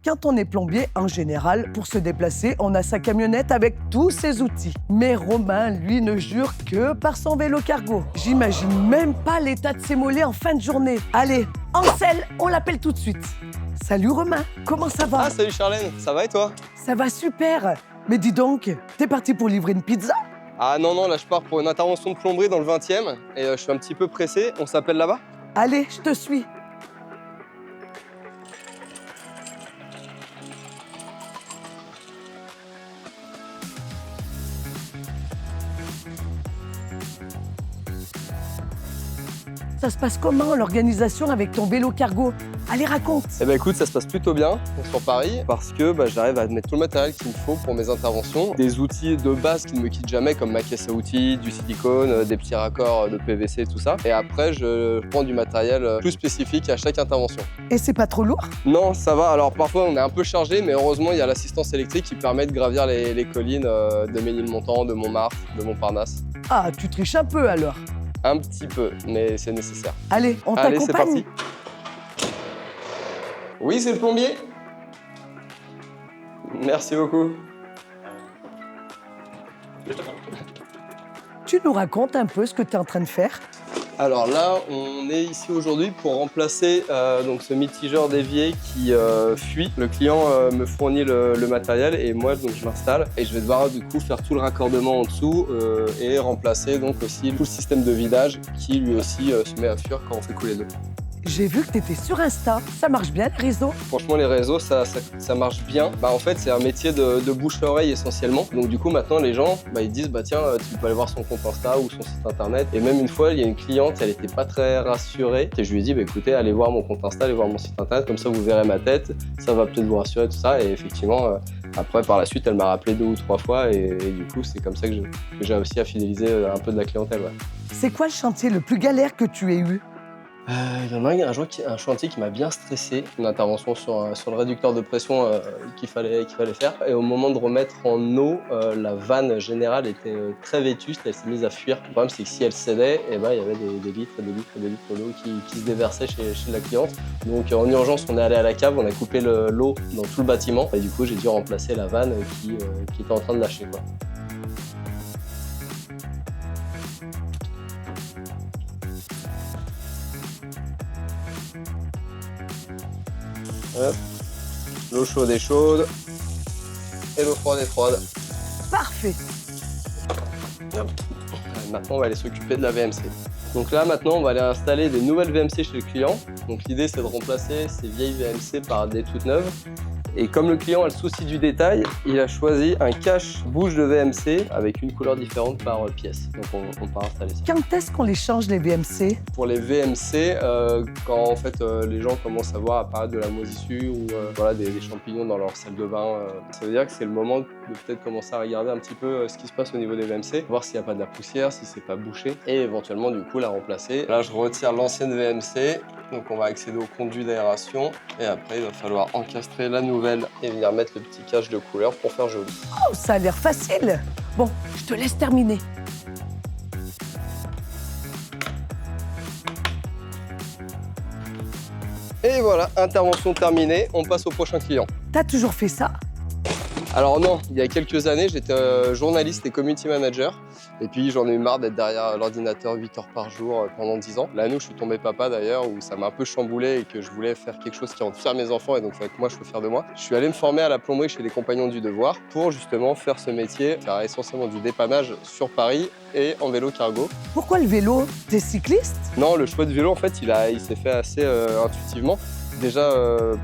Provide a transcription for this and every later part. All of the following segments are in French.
Quand on est plombier, en général, pour se déplacer, on a sa camionnette avec tous ses outils. Mais Romain, lui, ne jure que par son vélo cargo. J'imagine même pas l'état de ses mollets en fin de journée. Allez, Ansel, on l'appelle tout de suite. Salut Romain, comment ça va? Ah, salut Charlène, ça va et toi? Ça va super. Mais dis donc, t'es parti pour livrer une pizza? Ah non, là je pars pour une intervention de plomberie dans le 20e et je suis un petit peu pressé. On s'appelle là-bas? Allez, je te suis. Ça se passe comment l'organisation avec ton vélo cargo? Allez, raconte. Eh ben écoute, ça se passe plutôt bien sur Paris parce que j'arrive à mettre tout le matériel qu'il me faut pour mes interventions. Des outils de base qui ne me quittent jamais comme ma caisse à outils, du silicone, des petits raccords de PVC, tout ça. Et après, je prends du matériel plus spécifique à chaque intervention. Et c'est pas trop lourd? Non, ça va. Alors parfois, on est un peu chargé, mais heureusement, il y a l'assistance électrique qui permet de gravir les collines de Ménilmontant, de Montmartre, de Montparnasse. Ah, tu triches un peu alors. Un petit peu, mais c'est nécessaire. Allez, on Allez, c'est t'accompagne. parti. Oui, c'est le plombier. Merci beaucoup. Tu nous racontes un peu ce que tu es en train de faire? Alors là, on est ici aujourd'hui pour remplacer donc ce mitigeur d'évier qui fuit. Le client me fournit le matériel et moi donc je m'installe et je vais devoir du coup faire tout le raccordement en dessous et remplacer donc aussi tout le système de vidage qui lui aussi se met à fuir quand on fait couler l'eau. J'ai vu que tu étais sur Insta. Ça marche bien, le réseau? Franchement, les réseaux, ça marche bien. En fait, c'est un métier de bouche-à-oreille essentiellement. Donc du coup, maintenant, les gens, ils disent, tiens, tu peux aller voir son compte Insta ou son site internet. Et même une fois, il y a une cliente, elle n'était pas très rassurée. Et je lui ai dit, écoutez, allez voir mon compte Insta, allez voir mon site internet, comme ça vous verrez ma tête, ça va peut-être vous rassurer, tout ça. Et effectivement, après, par la suite, elle m'a rappelé 2 ou 3 fois. Et du coup, c'est comme ça que j'ai réussi à fidéliser un peu de la clientèle. Ouais. C'est quoi le chantier le plus galère que tu aies eu? Il y en a un chantier qui m'a bien stressé, une intervention sur le réducteur de pression qu'il fallait faire. Et au moment de remettre en eau, la vanne générale était très vétuste, elle s'est mise à fuir. Le problème, c'est que si elle cédait, il y avait des litres d'eau qui se déversaient chez la cliente. Donc en urgence, on est allé à la cave, on a coupé l'eau dans tout le bâtiment. Et du coup, j'ai dû remplacer la vanne qui était en train de lâcher, quoi. Hop. L'eau chaude est chaude et l'eau froide est froide. Parfait. Hop. Maintenant, on va aller s'occuper de la VMC. Donc là, maintenant, on va aller installer des nouvelles VMC chez le client. Donc l'idée, c'est de remplacer ces vieilles VMC par des toutes neuves. Et comme le client a le souci du détail, il a choisi un cache-bouche de VMC avec une couleur différente par pièce. Donc on part installer ça. Quand est-ce qu'on les change, les VMC? Pour les VMC, quand en fait les gens commencent à voir apparaître de la moisissure ou des champignons dans leur salle de bain, ça veut dire que c'est le moment de peut-être commencer à regarder un petit peu ce qui se passe au niveau des VMC, voir s'il n'y a pas de la poussière, si c'est pas bouché, et éventuellement du coup la remplacer. Là je retire l'ancienne VMC, donc on va accéder au conduit d'aération, et après il va falloir encastrer la nouvelle et venir mettre le petit cache de couleur pour faire joli. Oh, ça a l'air facile. Bon, je te laisse terminer. Et voilà, intervention terminée, on passe au prochain client. T'as toujours fait ça? Alors non, il y a quelques années, j'étais journaliste et community manager. Et puis j'en ai eu marre d'être derrière l'ordinateur 8 heures par jour pendant 10 ans. L'année où je suis tombé papa d'ailleurs, où ça m'a un peu chamboulé et que je voulais faire quelque chose qui rende fier mes enfants et donc avec moi je peux faire de moi. Je suis allé me former à la plomberie chez les Compagnons du Devoir pour justement faire ce métier, faire essentiellement du dépannage sur Paris et en vélo cargo. Pourquoi le vélo? T'es cycliste? Non, le choix de vélo en fait il s'est fait assez intuitivement. Déjà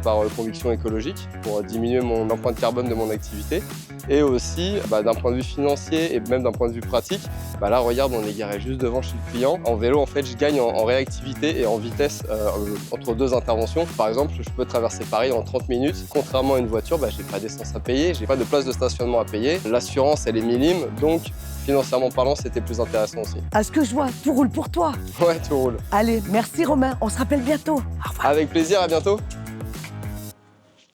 par conviction écologique pour diminuer mon empreinte carbone de mon activité et aussi d'un point de vue financier et même d'un point de vue pratique. Là regarde, on est garé juste devant chez le client. En vélo en fait je gagne en réactivité et en vitesse entre 2 interventions. Par exemple je peux traverser Paris en 30 minutes. Contrairement à une voiture, j'ai pas d'essence à payer, j'ai pas de place de stationnement à payer. L'assurance elle est minime donc financièrement parlant c'était plus intéressant aussi. À ce que je vois, tout roule pour toi. Ouais, tout roule. Allez, merci Romain, on se rappelle bientôt. Au revoir. Avec plaisir, à bientôt.